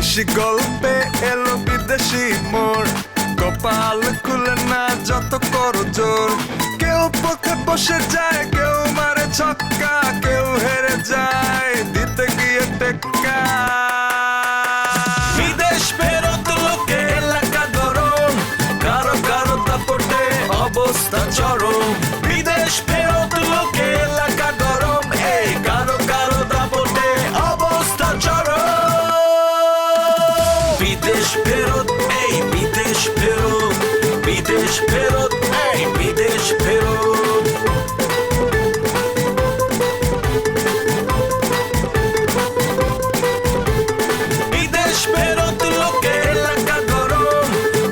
বিদেশি গল্পে এলো বিদেশি মোড়, কপাল খুলে না যত করো জোর। কেউ পথে বসে যায়, কেউ মারে ছক্কা, কেউ হেরে যায় দিতে গিয়ে টেক্কা। বিদেশ ফেরত লোকে এলাকা গরম, কারো কারো দাপটে অবস্থা চরম। বিদেশ ফেরত লোকে এলাকা গরম, এই কারো কারো দাপটে অবস্থা চরম। বিদেশ ফেরত, এই বিদেশ ফেরত, বিদেশ ফেরত, এই বিদেশ ফেরত। বিদেশ ফেরত লোকে এলাকা গরম,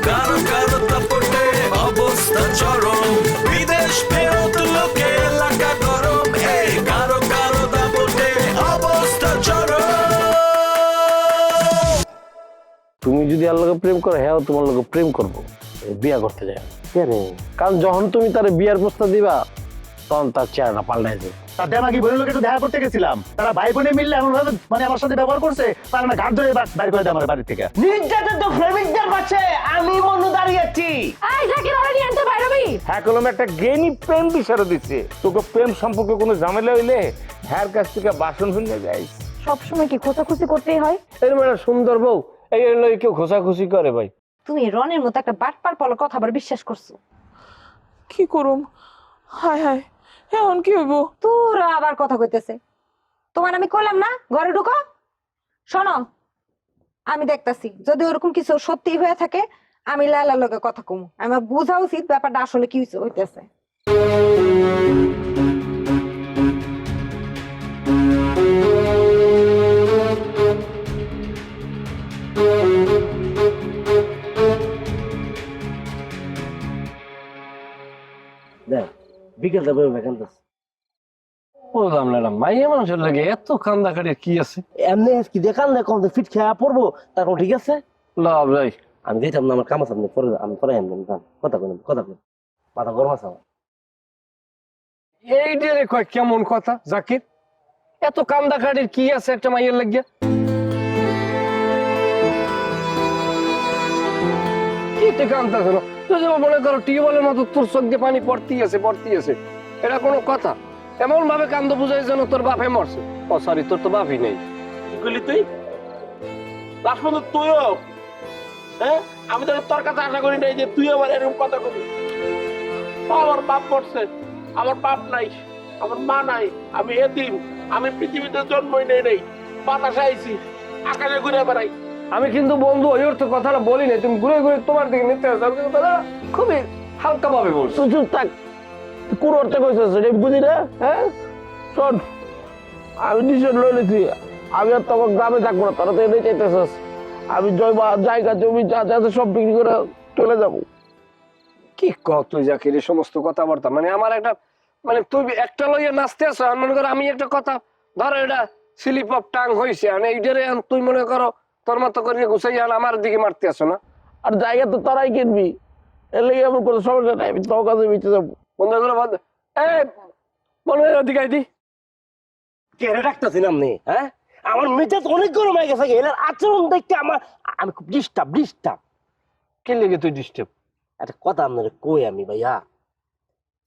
কারো কারো দাপটে অবস্থা চরম। বিদেশ ফেরত লোকে এলাকা গরম, এই কারো কারো দাপটে অবস্থা চরম। তুমি যদি আর লোকে প্রেম করো, হ্যাঁ তোমার লোকে প্রেম করবো, বিয়া করতে যায়। কারণ যখন তুমি তার বিয়ার প্রস্তাব দিবা, তখন তার চেহারাটা পাল্টাই যাবে। তার দেমাকি বোনের লোকে একটু দেখা করতে গেছিলাম, তারা ভাই বোনে মিললে এমন ভাবে মানে আমার সাথে ব্যবহার করছে, তার না ঘাট ধরে বাইর করে দেয় আমার বাড়ি থেকে। নির্যাতিত প্রেমিকদের পাশে আমি মনু দাঁড়িয়েছি। এই জাকির ওরে নিয়ে আনতে বাইরবি। হ্যাঁ কলম একটা জ্ঞানী প্রেম বিষয় দিচ্ছে তোকে। প্রেম সম্পর্কে কোনো ঝামেলা হইলে হ্যার কাছ থেকে বাসন শুনে যাই। সবসময় কি খোঁচাখুচি করতেই হয়? এরকম একটা সুন্দর বউ এই লই কেউ খোঁচাখুচি করে ভাই? তুমি রনের মতো একটা বাটপার পলো কথা আবার বিশ্বাস করছো। কি করুম? হায় হায়, এখন কি হইব? তোর আবার কথা কইতেছে। তোমার আমি কইলাম না ঘরে ঢুকো। শোনো, আমি দেখতাছি যদি ওরকম কিছু সত্যি হয়ে থাকে, আমি লালার লগে কথা কমু। আমার বোঝা উচিত ব্যাপারটা আসলে কি হইতেছে। বিকেল যাবে বললাম না, মাইয়া মানুষের লাগে এত কান্দা কাটে কি আছে? এমনি কি দেখান না কম ফিট খেয়া পড়বো, তারপর ঠিক আছে। লাভ নাই, আমি যেতাম না, আমার কাম আছে, আমি পরে আনলাম। কথা বলেন, মাথা গরম আছে আমার। এইটারে কয় কেমন কথা জাকির? এত কান্দা কাটির কি আছে একটা মাইয়ের লাগিয়া? কি কান্দাছ না? তুই যেমন মনে করো টিউবওয়েলের মতো তোর চোখ দিয়ে পানি পড়তেই আছে। এটা কোনো কথা? এমন ভাবে কান্দ বুঝাই যেন তোর বাপে মরছে। ও সরি, তোর তো বাপই নেই। বলি তুই লাস্ট তুইও, হ্যাঁ আমি তো তোর কাছে আশা করি নাই যে তুই আমার এরকম কথা কবি। আমার বাপ মরছে, আমার বাপ নাই, আমার মা নাই, আমি এতিম, আমি পৃথিবীতে জন্মই নেই, বাতাসে আইছি, আকাশে ঘুরে বেড়াই। আমি কিন্তু বন্ধু ওই অর্থ কথাটা বলি নাই। তুমি ঘুরে ঘুরে তোমার দিকে নিতে খুবই হালকা ভাবে বলছো। চুপ থাক, কোন অর্থে কইছিস বুঝি না? হ্যাঁ শোন, আমি ডিসিশন লইছি, আমি আর তখন গ্রামে থাকবো না। তারা তো এটাই চাইতেছিস, আমি জায়গা জমি যা যা সব বিক্রি করে চলে যাবো। কি কত জাকির এই সমস্ত কথাবার্তা? মানে আমার একটা মানে তুই একটা লইয়া নাচতে আসো, মনে করো আমি একটা কথা ধরো এটা স্লিপ অফ টাং হয়েছে, এইটারে তুই মনে করো তোর মতো করে গুছাই আমার দিকে মারতে আসো না। আর জায়গা তো তারাই কিনবি, এর লেগে এমন কোনো সমস্যা নাই, আমি তোর কাছে বেঁচে যাবো। বন্ধ করে বন্ধ। মনে হয় ওদিকে আইদি কেড়ে রাখতেছি না আপনি? হ্যাঁ আমার মেজাজ অনেক গরম হয়ে গেছে, এর আচরণ দেখতে আমি খুব ডিস্টার্ব। কে লেগে তুই ডিস্টার্ব? একটা কথা আপনার কই আমি ভাইয়া,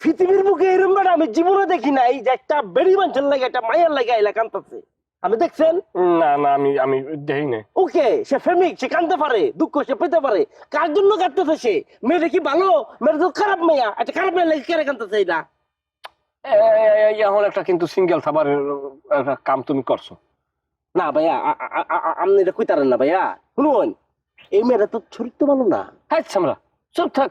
পৃথিবীর মুখে এরম বেড়া আমি জীবনে দেখি নাই যে একটা বেড়ি মানুষের লাগে একটা মায়ের লাগে এলা কান্দতেছে। আমি দেখছেন? না না, আমি দেখি না। ওকে, সে প্রেমিক, সে কান্দতে পারে, দুঃখ সে পেতে পারে। কার জন্য কাঁদতেছে সে? মেয়েটা কি ভালো? মেয়েটা তো খারাপ মেয়া, একটা খারাপ মেয়ের লাগে কেড়ে কান্দতেছে এটা। এখন একটা কিন্তু সিঙ্গেল খাবারের একটা কাম তুমি করছো না ভাইয়া, আপনি এটা কইতারেন না ভাইয়া। শুনুন, এই মেয়েটা তো চরিত্র ভালো না। হ্যাঁ আমরা চুপ থাক।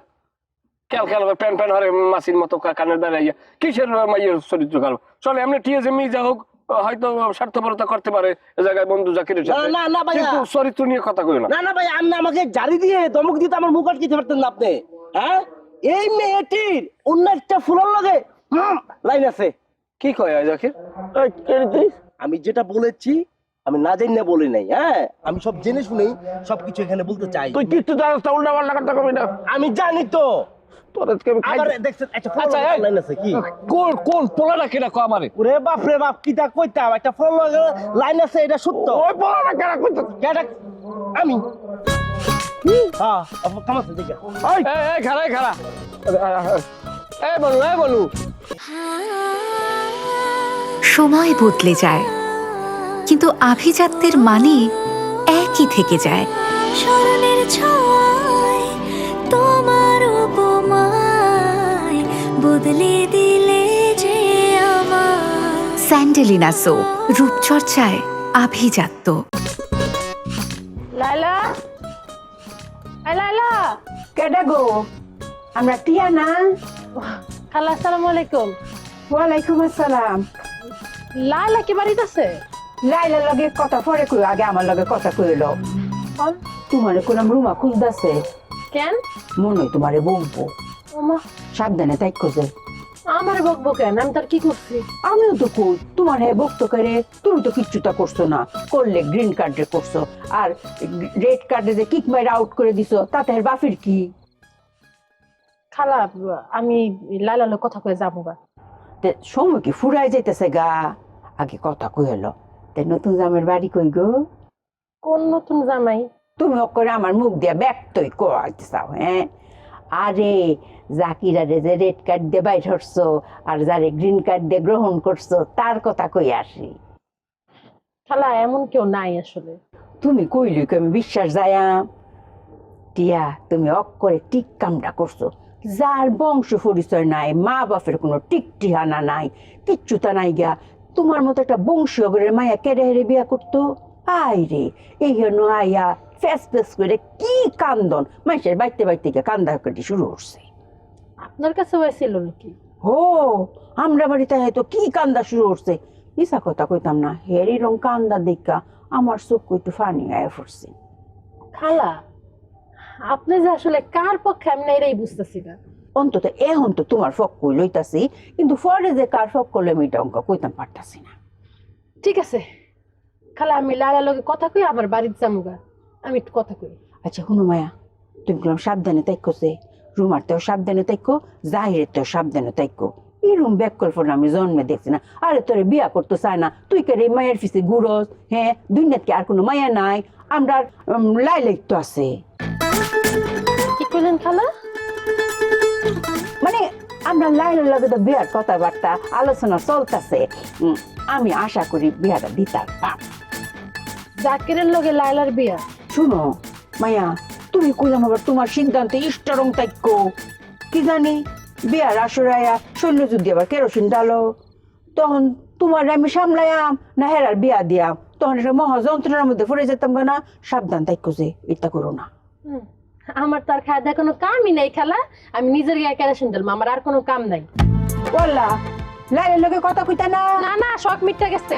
খেয়াল প্যান হরে মাসির মতো কানের দাঁড়াইয়া কিসের মাইয়ের চরিত্র খারাপ? চলে এমনি ঠিক আছে, যা হোক হয়তো স্বার্থপরতা করতে পারে এ জায়গায় বন্ধু জাকিরের সাথে, না ভাইয়া, কিন্তু চরিত্র নিয়ে কথা কই না। না ভাই, আপনি আমাকে জারি দিয়ে ধমক দিতে আমার মুখ আটকে পারতেন না আপনি। হ্যাঁ এই মেয়েটির অন্য একটা ফুলের লগে লাইন আছে। কি কয় জাকির? আমি যেটা বলেছি আমি না জানি না বলি নাই। হ্যাঁ আমি সব জেনে শুনেই সবকিছু এখানে বলতে চাই। তুই কিছু জানিস না, উল্টা পাল্টা কথা কবি না। আমি জানি তো। কোন পোলাটা কেনা কো আমারে? ওরে বাপ রে বাপ, কিটা কইতাম, একটা ফল লাইন আছে, এটা সত্য। ওই পোলাটা কেনা কইতো? আমি হ্যাঁ কামাচ্ছে দেখে এই খারা এই বলু সময় বদলে যায় কিন্তু আভিজাত্যের মানে একই থেকে যায়। স্মরণের ছোঁয়ায় তোমার উপমায় বদলে দিলে যে আমার স্যান্ডেলিনা সো, রূপচর্চায় আভিজাত্য। লাইলা লাইলা কেডা গো? আমরা টিয়া না? খালা আসসালামু আলাইকুম। ওয়ালাইকুম আসসালাম। লাইলা কি বাড়িতে আছে? লাইলার লগে কথা পরে কই, আগে আমার লগে কথা কইলো। তোমারে কোলাম রুমা খুঁজতাছে, কেন? মনে হয় তোমারে বকবো, ওমা, সাবধানে তাইকো যে। আমার বকবো কেন? আমি তার কি করছি? আমিও তো কই তোমার হে বকতো করে, তুমি তো কিচ্ছুটা করছো না। করলে গ্রিন কার্ডে করছো, আর রেড কার্ডে যে কিক মাইরা আউট করে দিছো, তাতে এর বাফের কি? খালা আমি লাইলার লগে কথা কয়ে যাবো গা। তে সময় কি ফুরাই যাইতেছে গা, আগে কথা কই হলো। তে নতুন জামের বাড়ি কই গো? কোন নতুন জামাই? তুমি করে আমার মুখ দিয়া ব্যক্তই করতে চাও? হ্যাঁ, আরে জাকিরারে যে রেড কার্ড দিয়ে বাইর হচ্ছো আর যারে গ্রিন কার্ড দিয়ে গ্রহণ করছো, তার কথা কই আসি। খালা এমন কেউ নাই আসলে। তুমি কইলি কি আমি বিশ্বাস যায়াম? টিয়া, তুমি অক্করে ঠিক কামটা করছো। যার বংশ পরিচয় নাই, মা বাপের কোনো টিকটিহানা নাই, কিচ্ছুটা নাই গা, তোমার মতো একটা বংশীয় ঘরের মায়া কেড়ে হেরে বিয়া করতো? আই রে, এই জন্য আইয়া ফেস ফেস করে কি কান্দন, মানুষের বাইতে বাইতে গিয়ে কান্দা কাটি শুরু করছে। আপনার কাছে হয়েছিল নাকি? হো, আমরা বাড়িতে হয়তো কি কান্দা শুরু করছে। ইসা কথা কইতাম না, হেরি রং কান্দা দেখা আমার চোখ একটু ফানি আয়া পড়ছে। খালা আপনি যে আসলে কার পক্ষে, আমি না এটাই বুঝতেছি না। অন্তত এখন তো তোমার ফক কই লইতাছি, কিন্তু পরে যে কার ফক করলে আমি এটা অঙ্ক কইতাম পারতাছি না। ঠিক আছে খালা, আমি লাইলার লগে কথা কই আমার বাড়িতে যাবো গা। আমি একটু কথা কই। আচ্ছা হুনো মায়া, তুমি বললাম সাবধানে তাইকো, যে রুমার তেও সাবধানে তাইকো, জাহিরের তেও সাবধানে তাইকো। এই রুম ব্যাক করবো আমি জন্মে দেখছি না। আরে তোরে বিয়া করতে চায় না, তুই কে রে মায়ের পিছে ঘুরস? হ্যাঁ, দুনিয়াত কি আর কোনো মায়া নাই? আমরা লাইলাই তো আছে। কি কইলেন খালা? মানে আমরা লাইলার লগে তো বিয়ার কথাবার্তা আলোচনা চলতেছে। আমি আশা করি বিয়াটা দিতার পাপ। জাকিরের লগে লাইলার বিয়া? শুনো মায়া, তুমি কইলাম আবার তোমার সিদ্ধান্তে ইষ্টরং তাইকো। কি জানি বিয়ার আসরায়া শৈলযুদ্ধ আবার কেরোসিন ডালো, তখন তোমার আমি সামলায়াম না হেরার বিয়া দিয়াম, তখন একটা মহা যন্ত্রণার মধ্যে পড়ে যেতাম না। সাবধান তাইকো যে, এটা করো না। আমার তার খায় দেয় কোনো কামই নাই খালা, আমি নিজের গায়ে কেরোসিন ঢালবো, আমার আর কোনো কাম নাই। বললা লাইলের লগে কথা কইতা না? না না, শখ মিটটা গেছে।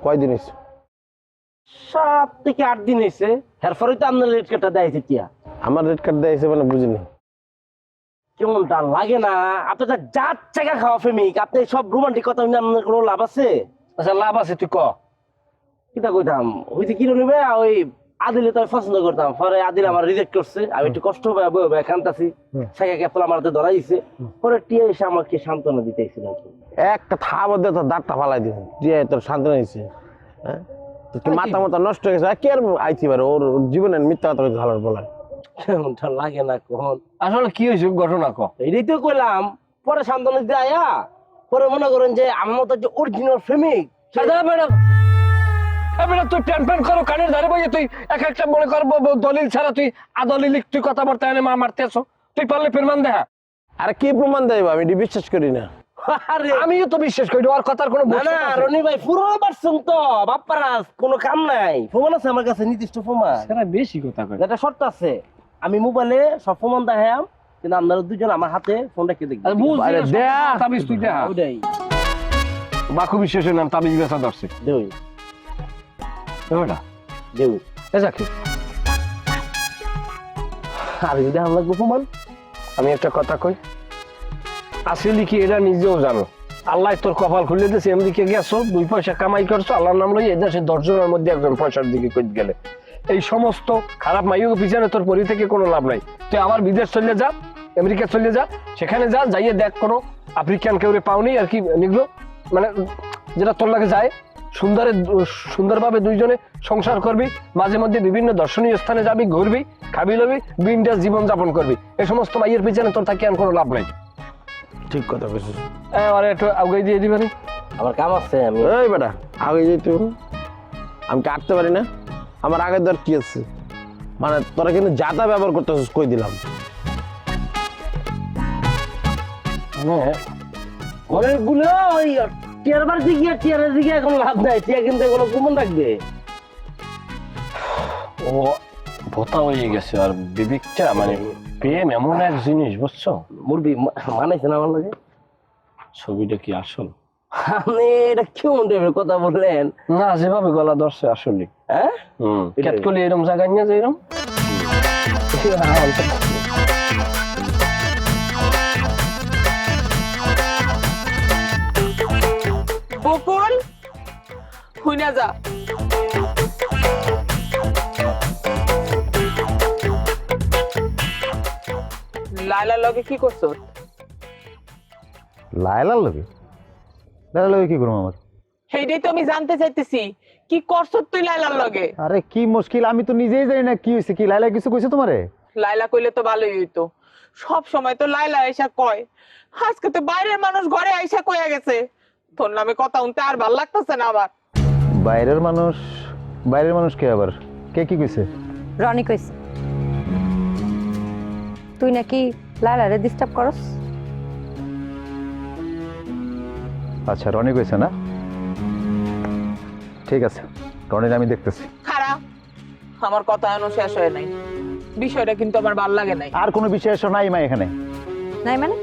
কয়দিন হয়েছে? 7 থেকে 8 দিন হয়েছে। এরপরে তো আপনার রেড কার্ডটা দেয়ছে টিয়া। আমার রেড কার্ড দিয়েছে মানে বুঝিনি। কেমনটা লাগে না? আপনি তো জাত চাকা খাওয়া প্রেমিক, আপনি সব রোমান্টিক কথা শুনে আপনার কোনো লাভ আছে? আচ্ছা লাভ আছে, তুই ক। কিতা কইতাম, হইতে কি নেবে? ওই আদিলে তো আমি পছন্দ করতাম, পরে আদিল আমার রিজেক্ট করছে। আমি একটু কষ্ট পাই বই কান্তাছি, সাইকেল ক্যাপল আমার হাতে ধরা দিছে। পরে টিয়া এসে আমাকে সান্ত্বনা দিতেছিল। একটা থাবা দিয়ে তোর দাঁতটা ফালাই দিব, দিয়ে তোর শান্তি হয়েছে। হ্যাঁ, তোর মাথা মতো নষ্ট হয়ে গেছে। আর কে আর আইছি পারে ওর জীবনের মিথ্যা কথা ভালো বলার? কেমনটা লাগে না কখন? আসলে কি হয়েছে ঘটনা ক। এইটাই তো কইলাম, পরে সান্ত্বনা দিতে আয়া পরে মনে করেন যে আমার মতো যে অরিজিনাল প্রেমিক। তুই টেনপেন করো কানের ধারে বইয়ে, তুই এক একটা মনে করবো দলিল ছাড়া তুই আদলিল তুই কথাবার্তা এনে মা মারতেছ। তুই পারলে প্রমাণ দেখা। আরে কি প্রমাণ দেব? আমি এটি বিশ্বাস করি না। আরে আমিও তো বিশ্বাস করি, ওর কথার কোনো না না রনি ভাই, পুরো পারছেন তো বাপ্পারাজ, কোনো কাম নাই। প্রমাণ আছে আমার কাছে, নির্দিষ্ট প্রমাণ। সেটা বেশি কথা কয়। একটা শর্ত আছে, আমি মোবাইলে সব প্রমাণ দেখাম, কিন্তু আপনারা দুজন আমার হাতে ফোন রেখে দেখবেন। তাবিজ তুই দেখা। ওটাই বাকু বিশ্বাসের নাম তাবিজ বেচা ধরছে। দেউই ওটা দেউই জাকির, আর যদি আমার লাগবে প্রমাণ। আমি একটা কথা কই, আসলে কি এরা নিজেও জানো, আল্লাহ তোর কপাল খুলে দিয়েছে, এমদিকে গেছো 2 পয়সা কামাই করছো, আল্লাহর নাম লই এদেশে 10 জনের মধ্যে একজন পয়সার দিকে কই গেলে। এই সমস্ত খারাপ মাইয়ের পিছনে তোর পরি থেকে কোনো লাভ নাই। তুই আবার বিদেশ চলে যা, আমেরিকা চলে যা, সেখানে যা, যাইয়ে দেখ কোনো আফ্রিকান কেউ পাওনি আর কি নিগলো, মানে যেটা তোর লাগে যায়, সুন্দরভাবে দুইজনে সংসার করবি, মাঝে মধ্যে বিভিন্ন দর্শনীয় স্থানে যাবি, ঘুরবি, খাবি লবি, বিন্দাস জীবন যাপন করবি। এই সমস্ত মাইয়ের পিছনে তোর থাকি আর কোনো লাভ নাই। ঠিক কথা কইছিস। আর একটু আগে দিয়ে দিবেন। আমার কাম আছে, আমি এই বেটা আগে যেতে আমি কি আটতে পারি না? আমার আগের দর কি আছে, মানে তোরা কিন্তু যাতা ব্যবহার করতেছিস, কই দিলাম। অনেকগুলো ওই টিয়ার বাড়িতে গিয়ে টিয়ারের দিকে এখন লাভ নাই, টিয়া কিন্তু এগুলো গোপন রাখবে। ও ভোতা হয়ে গেছে। আর বিবেকটা মানে প্রেম এমন এক জিনিস, বুঝছো? মুরবি মানাইছে না আমার লাগে। ছবিটা কি আসল? আপনি এটা কেমন টাইপের কথা বললেন? না, যেভাবে গলা ধরছে আসলে। হ্যাঁ, কেতকলি এরম জায়গায় নিয়ে যাই এরম। বকুল হুইনা যা। লাইলার লগে কি করছো? লায়লার লগে? লায়লার লগে কি করবো আমার? সেইটাই তো আমি জানতে চাইতেছি, কি করছো তুই লাইলার লগে? আরে কি মুশকিল, আমি তো নিজেই জানি না কি হয়েছে। কি লায়লা কিছু কইছে তোমারে? লাইলা কইলে তো ভালোই হইতো। সব সময় তো লাইলা আইসা কয়, আজকে তো বাইরের মানুষ ঘরে আইসা কইয়া গেছে। তোর নামে কথা শুনতে আর ভাল লাগতেছে না আমার। বাইরের মানুষ? বাইরের মানুষ কে আবার? কে কি কইছে? রনি কইছে তুই নাকি লালারে ডিস্টার্ব করস। আচ্ছা, রনি কইছে না? ঠিক আছে, রনির আমি দেখতেছি। খারাপ, আমার কথা এখনো শেষ হয় নাই। বিষয়টা কিন্তু আমার ভাল লাগে নাই। আর কোনো বিশেষ নাই মা এখানে? নাই মানে?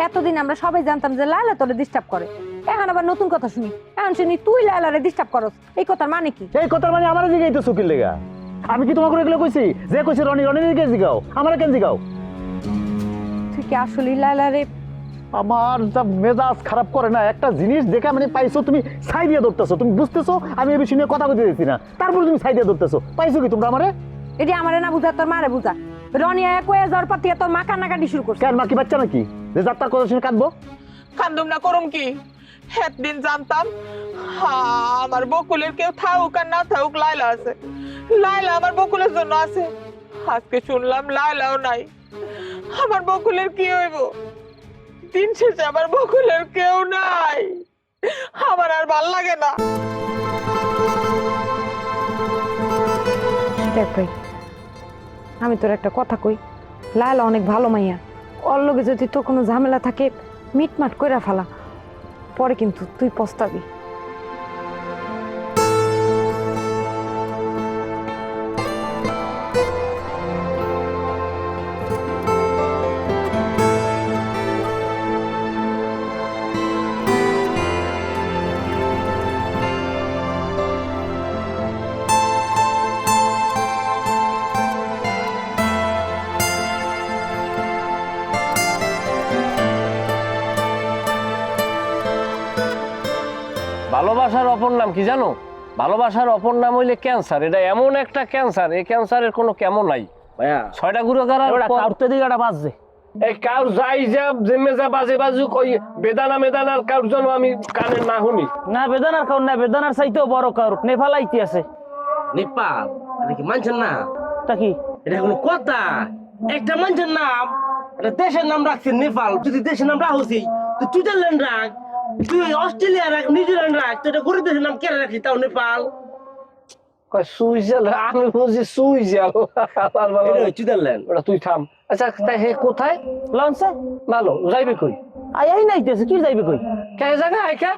এতদিন আমরা সবাই জানতাম যে লালা তোরে ডিস্টার্ব করে, এখন আবার নতুন কথা শুনি। এখন শুনি তুই লালারে ডিস্টার্ব করস। এই কথার মানে কি? এই কথার মানে আমার দিকেই তো চুকির লেগা। আমি কি তোমাকে এগুলো কইছি? যে কইছে রনি, রনির দিকে জিগাও, আমার কেন জিগাও? তুই কি আসলে লালারে? আমার যা মেজাজ খারাপ করে না, একটা জিনিস দেখে মানে পাইছো তুমি ছাই দিয়ে ধরতেছো। তুমি বুঝতেছো আমি এই বিষয় নিয়ে কথা বলতে দিচ্ছি না, তারপরে তুমি ছাই দিয়ে ধরতেছো। পাইছো কি তোমরা আমারে? এটি আমারে না বুঝা, তোর মারে বুঝা। রনি আয়া কয়ে যাওয়ার পর থেকে তোর মা কান্নাকাটি শুরু করছে। কেন, মা কি বাচ্চা নাকি যে যাত্রার কথা শুনে কাঁদবো? কান্দুম না করুম কি? একদিন জানতাম আমার বকুলের কেউ থাকুক আর না থাকুক লাইলা আছে। লাইলা আমার বকুলের জন্য আছে। আজকে শুনলাম লাইলাও নাই। আমার বকুলের কি হইব? দিন শেষে আমার বকুলের কেউ নাই। আমার আর ভাল লাগে না। দেখ ভাই, আমি তোর একটা কথা কই, লায়লা অনেক ভালো মাইয়া। ওর লগে যদি তোর কোনো ঝামেলা থাকে মিটমাট কইরা ফেলা, পরে কিন্তু তুই পস্তাবি। ভালোবাসার অপর নাম কি জানো? ভালোবাসার অপর নাম হইলে ক্যান্সার। এটা এমন একটা ক্যান্সার, এই ক্যান্সারের কোনো কেমন নাই। ভাইয়া 6টা গুঁড়ো করার কাউরতে দিকে একটা বাজছে। এই কাউর যাই যা জেমে যা বাজে বাজুক, ওই বেদানা মেদানার কাউর জন্য আমি কানে না শুনি। না বেদানার কাউর না, বেদানার চাইতেও বড় কাউর নেপাল আইতে আছে। নেপাল? এটা কি মানছেন না? তা কি এটা কোনো কথা? একটা মানুষের নাম, একটা দেশের নাম রাখছে নেপাল। যদি দেশের নাম রাখছি তুই সুইজারল্যান্ড রাখ, তুই অস্ট্রেলিয়া রাখ, নিউজিল্যান্ড রাখ, তুই এটা গরিব দেশের নাম কেন রাখছিস তাও নেপাল? সুইজারল্যান্ড? আমি বুঝি সুইজারল্যান্ড। ওটা তুই থাম। আচ্ছা তাই হে কোথায়? লঞ্চে। ভালো, যাইবে কই? আই নাইতেছে, কি যাইবে কই? কে জায়গা আইকা?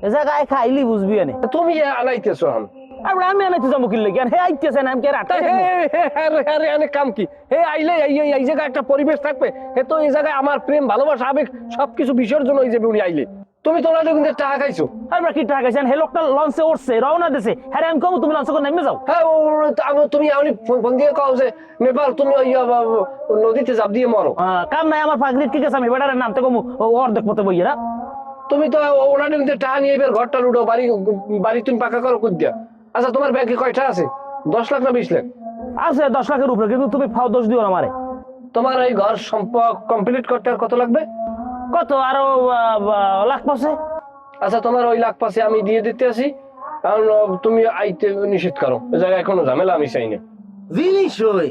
এ জায়গায় খাইলি বুঝবি না। তুমি আনাইতেছো এখন? আমি আনাইতে যাবো কিনলে জ্ঞান হে আইতেছে না, আমি কে রাখতে কাম কি? হে আইলে এই জায়গায় একটা পরিবেশ থাকবে। হে তো এই জায়গায় আমার প্রেম ভালোবাসা আবেগ সবকিছু বিসর্জন হয়ে যাবে উনি আইলে। তুমি তো ওনাদের কিন্তু টাকা খাইছো। আমরা কি টাকা খাইছেন? হে লোকটা লঞ্চে উঠছে, রওনা দিছে। হ্যাঁ আমি কম তুমি লঞ্চে করে নেমে যাও। হ্যাঁ তুমি ফোন দিয়ে কও যে নেপাল তুমি ওই নদীতে জাপ দিয়ে মরো। কাম নাই আমার পাগড়ি, ঠিক আছে আমি বেটারের নাম থেকে অর্ধেক পথে বইয়েরা। তুমি তো ওনাদের কিন্তু টাকা নিয়ে এবার ঘরটা লুটো, বাড়ি তুমি পাকা করো কুদ দিয়া। আচ্ছা তোমার ব্যাংকে কয়টা আছে? 10 লাখ না 20 লাখ? আছে 10 লাখের উপরে, কিন্তু তুমি ফাও দোষ দিও না আমারে। তোমার এই ঘর সম্পর্ক কমপ্লিট করতে আর কত লাগবে? কত? আরো লাখ পাশে। আচ্ছা তোমার ওই লাখ পাশে আমি দিয়ে দিতে আসি, কারণ তুমি আইতে নিষেধ করো, ওই জায়গায় কোনো ঝামেলা আমি চাই না। জিনিস ওই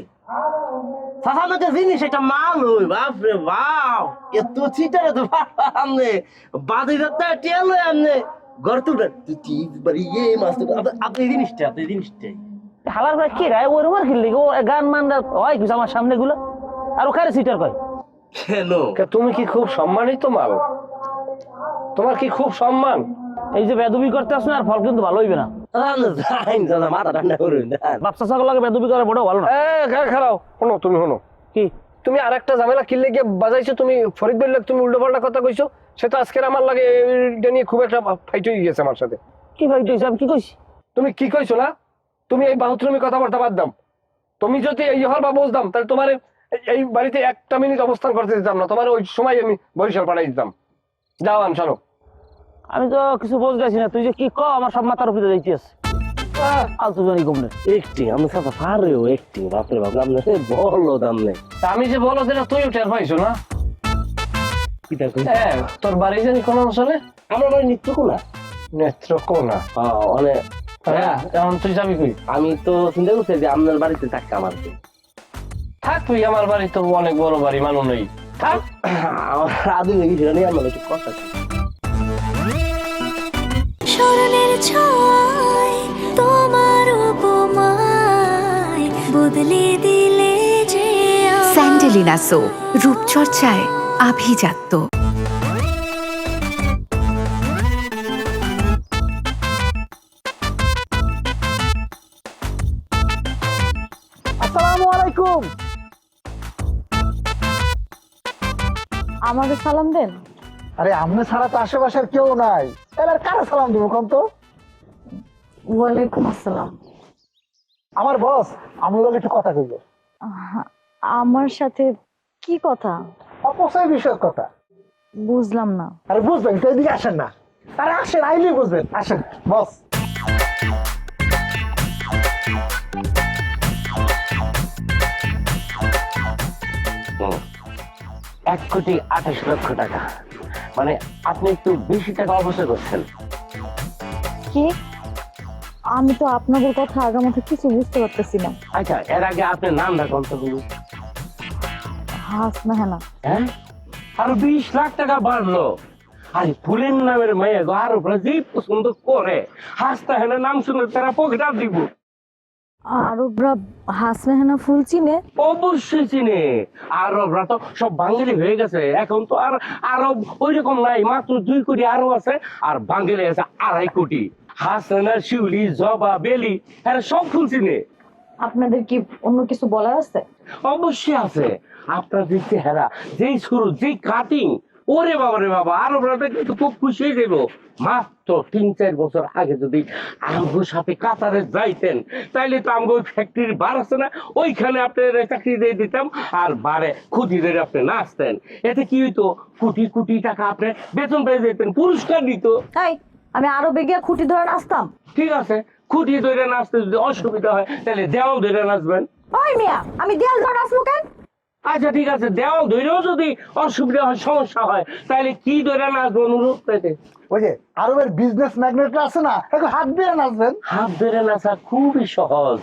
সাসামকে জিনিস একটা মাল ওই বাপরে বাপ এত চিটারে তো আমনে বাদে যাতে টিয়ালো আমনে ঘর তুলে তুই বাড়ি গিয়ে মাছ তো আপনি জিনিসটাই হালার ভাই কি রায় ওর ওর খেললি ও গান মান হয় কিছু আমার সামনে গুলো আর ওখানে সিটার কয় কেন তুমি কি খুব সম্মানিত মাল? তোমার কি খুব সম্মান? এই যে বেদবি করতে আসো না, আর ফল কিন্তু ভালো হইবে না। মাথা ঠান্ডা করুন বাচ্চা ছাগল লাগে বেদবি করে বড় ভালো না। খারাও শোনো, তুমি শোনো কি তুমি আর একটা ঝামেলা কিনলে গিয়ে বাজাইছো, তুমি ফরিদ বললে তুমি উল্টো পাল্টা কথা কইছো, সেটা আজকের আমার লাগে এটা নিয়ে খুব একটা ফাইট হয়ে গেছে আমার সাথে। কি ভাই আমি কি কইছি? তুমি কি কইছো না? তুমি এই বাহুত্রমি কথাবার্তা বাদ দাম। তুমি যদি এই হল বা বুঝতাম তাহলে তোমার এই বাড়িতে একটা মিনিট অবস্থান করতে দিতাম না, তোমার ওই সময় আমি বরিশাল পাঠাই দিতাম। যাও আনসানো। আমি তো কিছু বুঝতেছি না, তুই যে কি ক আমার সব মাথার উপরে যাইতে আছে। আলতু জানি কমনে একটি আমি সাথে পারেও একটি বাপরে বাপ দাম নেই বলো দাম নেই। আমি যে বলো যেটা তুইও টের পাইছো না। তোর বাড়ি জানি কোন অঞ্চলে? আমার বাড়ি নেত্রকোনা। নেত্রকোনা? অনেক এখন তুই যাবি কই? আমি তো চিন্তা করছি যে আপনার বাড়িতে থাকতে আমার থাকবি, আমার বাড়ি তো অনেক বড় বাড়ি, মানুষ নেই। থাক আমার আদু নেই আমার একটু কথা স্মরণের ছোঁয়ায় তোমার উপমায় বদলে দিলে যে স্যান্ডেলিনা সো, রূপচর্চায় আভিজাত্য। আসসালামু আলাইকুম। আমাকে সালাম দেন। আরে আমনে ছাড়া তো আশেপাশের কেউ নাই, তাহলে আর কারা সালাম দেবো কোন তো? ওয়ালাইকুম আসসালাম। আমার বস আমার লোক একটু কথা কইল। আমার সাথে কি কথা? অপচয় বিষয়ের কথা। বুঝলাম না। আরে বুঝবেন তো, এদিকে আসেন না। আরে আসেন, আইলেই বুঝবেন, আসেন বস। 1,28,00,000 টাকা, মানে আপনি একটু বেশি টাকা অপচয় করছেন। কি? আমি তো আপনাদের কথা আগামাথা কিছু বুঝতে পারতেছি না। আচ্ছা এর আগে আপনার নাম রাখুন তো বলুন। হাসনাহেনা। হ্যাঁ আরো 20 লাখ টাকা বাড়লো। আরে ফুলের নামের মেয়ে আর উপরে যে পছন্দ করে হাসনাহেনা নাম শুনে তারা পকেটা দিব। আরবরা হাসনাহেনা ফুল চিনে? অবশ্যই চিনে। আরবরা তো সব বাঙালি হয়ে গেছে, এখন তো আর আরব ওই রকম নাই, মাত্র 2 কোটি আরব আছে আর বাঙালি আছে 2.5 কোটি। হাসনাহেনা, শিউলি, জবা, বেলি এরা সব ফুল চিনে। আপনাদের কি অন্য কিছু বলার আছে? অবশ্যই আছে। আপনার যে চেহারা, যেই শুরু, যেই কাটিং, ওরে বাবা রে বাবা, আরবরা কিন্তু খুব খুশি হয়ে যাবো। মাত্র 3-4 বছর আগে যদি আমগোর সাথে কাতারে যাইতেন তাইলে তো আমগো ফ্যাক্টরির বার আছে না, ওইখানে আপনার চাকরি দিয়ে দিতাম আর বারে খুঁটি ধরে আপনি নাচতেন। এতে কি হইতো, কোটি কোটি টাকা আপনি বেতন পেয়ে যেতেন, পুরস্কার দিত। তাই আমি আরবে গিয়ে খুঁটি ধরে নাচতাম? ঠিক আছে, খুঁটি ধরে নাচতে যদি অসুবিধা হয় তাহলে দেওয়াল ধরে নাচবেন। ওই মিয়া, আমি দেয়াল ধরে নাচবো কেন? আচ্ছা ঠিক আছে, দেওয়াল ধরেও যদি অসুবিধা হয়, সমস্যা হয়, তাহলে কি ধরে নাচবো অনুরোধ পেতে? ওই যে আরবের বিজনেস ম্যাগনেটরা আছে না, এখন হাত দিয়ে নাচবেন। হাত ধরে নাচা খুবই সহজ।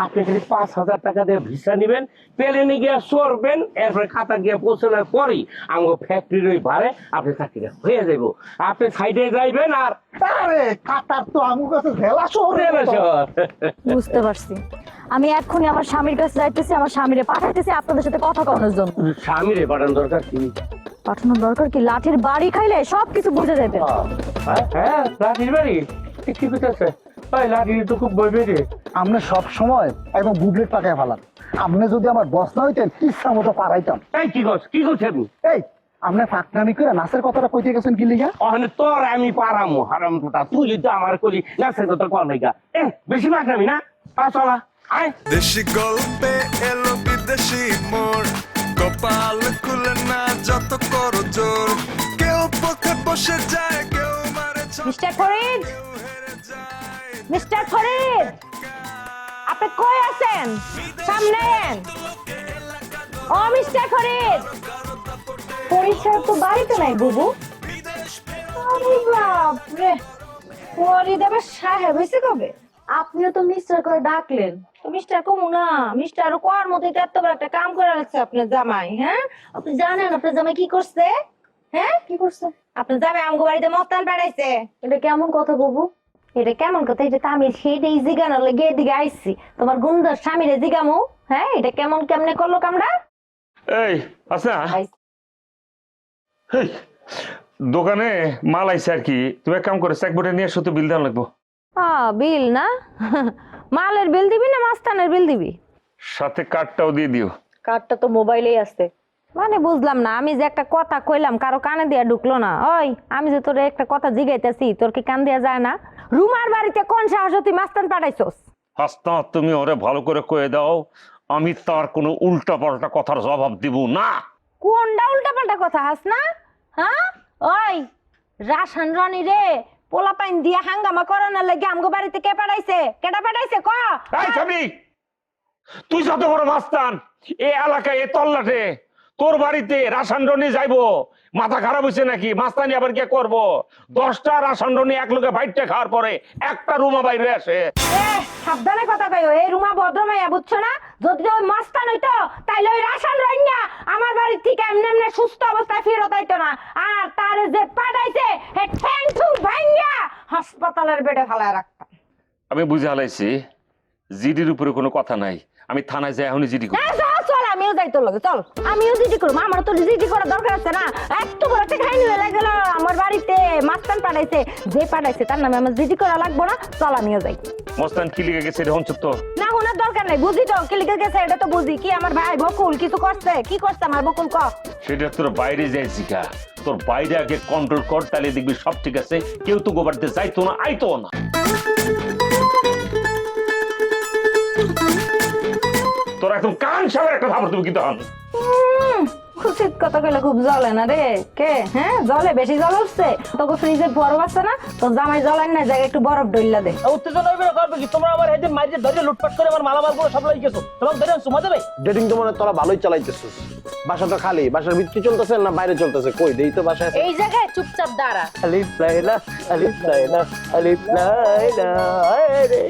আপনি খালি 5,000 টাকা দিয়ে ভিসা নিবেন, প্লেনে গিয়ে চড়বেন, এরপরে খাতা গিয়ে পৌঁছানোর পরেই আমগো ফ্যাক্টরির ওই ভাড়ে আপনি চাকরিটা হয়ে যাব। আপনি সাইডে যাইবেন আর আরে কাতার তো আমার কাছে জেলা শহরে। বুঝতে পারছি। আমি এক্ষুনি আমার স্বামীর কাছে যাইতেছি, আমার স্বামীরে পাঠাইতেছি আপনাদের সাথে কথা কওয়ানোর জন্য। স্বামীরে পাঠানো দরকার কি? পাঠানোর দরকার কি? লাঠির বাড়ি খাইলে সবকিছু বুঝে যাবে। হ্যাঁ লাঠির বাড়ি কি করতেছে? লাঠির তো খুব ভয় পেয়ে। আপনি সব সময় একদম বুবলেট পাকায় ফেলান। আপনি যদি আমার বস না হইতেন ইচ্ছা মতো পারাইতাম। এই কি করছেন? এই আপনি ফাঁকনামি করে নাচের কথাটা কইতে গেছেন কি লিগা? ওখানে তোর আমি পারামো হারামটা, তুই যদি আমার করি নাচের কথা কর নাইকা। বেশি ফাঁকনামি না, চলা আয়। দেশি গল্পে এলো বিদেশি মোড়, কপাল খুলে না যত করো জোর, কেউ পথে বসে যায়, কেউ মারে মিস্টার ফরিদ, মিস্টার ফরিদ, আপনি কই আছেন? সামনে আছেন। ও মিস্টার ফরিদ। ফরিদ সাহেব তো বাড়িতে নাই বুবু। বাপরে ফরিদ আবার সাহেব হয়েছে কবে? আপনিও তো মিস্টার করে ডাকলেন, তো মিস্টার কমু না, মিস্টার কোয়ার মধ্যে এত বড় একটা কাম করে রাখছে আপনার জামাই। হ্যাঁ, আপনি জানেন আপনার জামাই কি করছে? হ্যাঁ, কি করছে আপনার জামাই? আমগো বাড়িতে মস্তান পাঠাইছে। এটা কেমন কথা বাবু? এটা কেমন কথা? এটা তো আমি সেইটাই জিগানোর লেগে এদিকে আইছি, তোমার গুন্দার স্বামীরে জিগামু। হ্যাঁ, এটা কেমনে করলো কামড়া? এই আচ্ছা, এই দোকানে মাল আইছে আর কি, তুমি এক কাম করে চেকবোর্ডে নিয়ে এসো তো, বিল দেওয়া লাগবো। বিল না? মালের বিল দিবি না মাস্তানের বিল দিবি? সাথে কার্ডটাও দিয়ে দিও। কার্ডটা তো মোবাইলেই আছে। মানে বুঝলাম না, আমি যে একটা কথা কইলাম কারো কানে দিয়া ঢুকলো না। ওই আমি যে তোর একটা কথা জিগাইতেছি, তোর কি কান দিয়া যায় না? রুমার বাড়িতে কোন সাহসে তুই মাস্তান পাঠাইছস? হাসনা, তুমি ওরে ভালো করে কয়ে দাও, আমি তার কোনো উল্টা পাল্টা কথার জবাব দিব না। কোনটা উল্টা পাল্টা কথা হাস না? হ্যাঁ, ওই রাশান রানী রে পোলা পাইন দিয়া হাঙ্গামা করানোর লাগে আমগো বাড়িতে কে পাঠাইছে? কেটা পাঠাইছে ক? এই সাবি, তুই যত বড় মাস্তান এ এলাকায়, এ তল্লাটে তোর বাড়িতে রাসানডনি যাইবো, মাথা খারাপ হয়েছে নাকি? মাস্তানি আবার কে করবো? 10টা রাসানডনি এক লোকে বাইটটা খাওয়ার পরে একটা রুমা বাইরে আসে। সাবধানে কথা কইও, এই রুমা ভদ্রমাইয়া বুঝছো না? যদি ওই মাস্তান হইতো তাইলে ওই রাসান রাইনা আমার বাড়ি থেকে এমনি এমনি সুস্থ অবস্থায় ফেরত আইতো না। আর তারে যে পাঠাইছে হে ঠ্যাং ঠুং ভাঙ্গা হাসপাতালের বেডে ফালায় রাখতাম। আমি বুঝে হালাইছি জিডির উপরে কোনো কথা নাই, আমি থানায় যাই এখনই জিডি করি। চল আমিও যাই তোর লগে, চল আমিও জিডি করবো। আমার তো জিডি করার দরকার আছে না? এত বড় একটা খাইনি হয়ে গেল আমার বাড়িতে মাস্তান পাঠাইছে, যে পাঠাইছে তার নামে আমার জিডি করা লাগবো না? চল আমিও যাই। মস্তান কি লিখে গেছে এখন চুপ তো? না শোনার দরকার নাই, বুঝি তো কি লিখে গেছে এটা তো বুঝি। কি আমার ভাই বকুল কিছু করছে? কি করছে আমার বকুল ক? সেটা তোর বাইরে যায় জিকা, তোর বাইরে আগে কন্ট্রোল কর, তাহলে দেখবি সব ঠিক আছে। কেউ তো গোবাড়িতে যাইতো না, আইতো না। তোর একদম কান সাবের একটা খবর, তুমি কি তখন খুশির কথা কইলে খুব জ্বলে না রে? কে? হ্যাঁ জ্বলে, বেশি জ্বল উঠছে। তোকে ফ্রিজে বরফ আছে না? তোর জামাই জ্বলেন না, জায়গায় একটু বরফ ডইলা দে। উত্তেজনা হইবে না করবে কি? তোমরা আমার হেডে মাইরে ধরে লুটপাট করে আমার মালামাল গুলো সব লই গেছো, তোমাকে ধরে সুমা দেবে। ডেটিং তো মনে তোরা ভালোই চালাইতেছিস। বাসা তো খালি, বাসার ভিতরে চলতেছে না বাইরে চলতেছে? কই দেই তো বাসায়। এই জায়গায় চুপচাপ দাঁড়া। আলিফ লাইলা আলিফ লাইলা আলিফ লাইলা রে